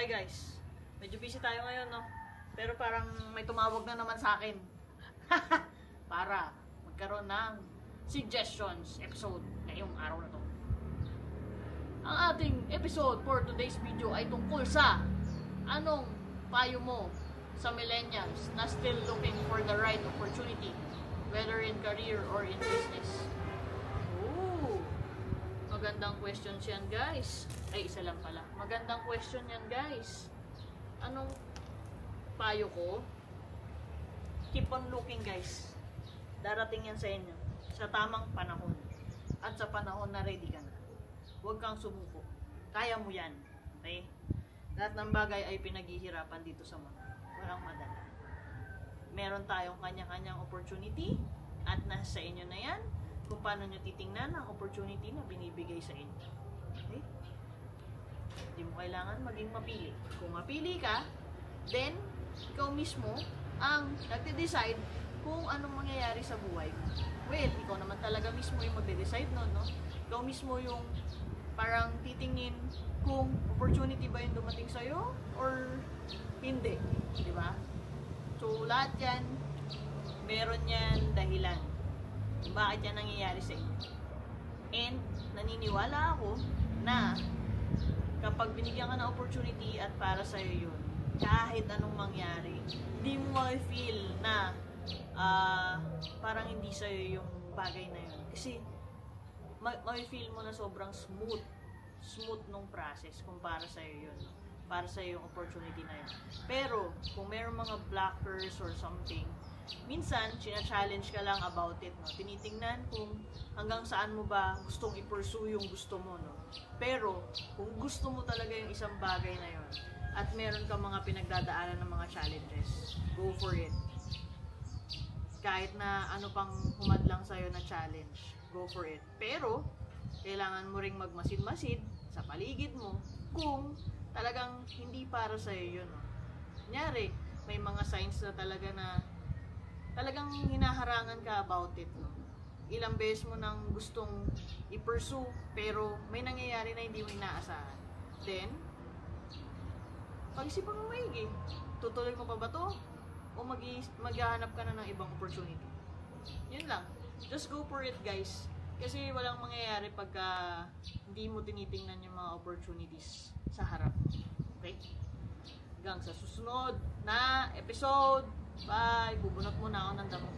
Hi guys, medyo busy tayo ngayon, no? Pero parang may tumawag na naman sa akin para magkaroon ng suggestions episode ngayong araw na to. Ang ating episode for today's video ay tungkol sa anong payo mo sa millennials na still looking for the right opportunity, whether in career or in business. Ooh, magandang questions yan guys. Ay, isa lang pala. Magandang question yan guys. Anong payo ko? Keep on looking guys. Darating yan sa inyo sa tamang panahon. At sa panahon na ready ka na. Huwag kang sumuko. Kaya mo yan. Okay? Lahat ng bagay ay pinaghihirapan dito sa mundo. Walang madala. Meron tayong kanya-kanyang opportunity at nasa inyo na yan kung paano nyo titingnan ang opportunity na binibigay sa inyo. Okay? Hindi mo kailangan maging mapili. Kung mapili ka, then ikaw mismo ang nagde-decide kung anong mangyayari sa buhay mo. Well, ikaw naman talaga mismo yung magde-decide nun, no? Ikaw mismo yung parang titingin kung opportunity ba yung dumating sa'yo or hindi. Di ba? So, lahat yan, meron yan dahilan. Bakit yan nangyayari sa inyo? And, naniniwala ako na kapag binigyan ka ng opportunity at para sa'yo yun, kahit anong mangyari, hindi mo ma-feel na parang hindi sa'yo yung bagay na yun. Kasi, ma-feel mo na sobrang smooth nung process kung para sa'yo yun. Para sa'yo yung opportunity na yun. Pero, kung mayroong mga blockers or something, minsan, sina-challenge ka lang about it, no? Tinitingnan kung hanggang saan mo ba gustong i-pursue yung gusto mo, no? Pero, kung gusto mo talaga yung isang bagay na yun, at meron ka mga pinagdadaanan ng mga challenges, go for it. Kahit na ano pang humadlang sa'yo na challenge, go for it. Pero, kailangan mo ring magmasid-masid sa paligid mo kung talagang hindi para sa'yo yun, no? Kunyari, may mga signs na talagang hinaharangan ka about it, no? Ilang beses mo nang gustong i-pursue pero may nangyayari na hindi mo inaasahan. Then, pag-isipan mo maigi. Tutuloy mo pa ba to? O maghahanap ka na ng ibang opportunity? Yun lang. Just go for it, guys. Kasi walang mangyayari pagka hindi mo tinitingnan yung mga opportunities sa harap. Okay? Hanggang sa susunod na episode. Bye! Bubunot muna ako ng damo.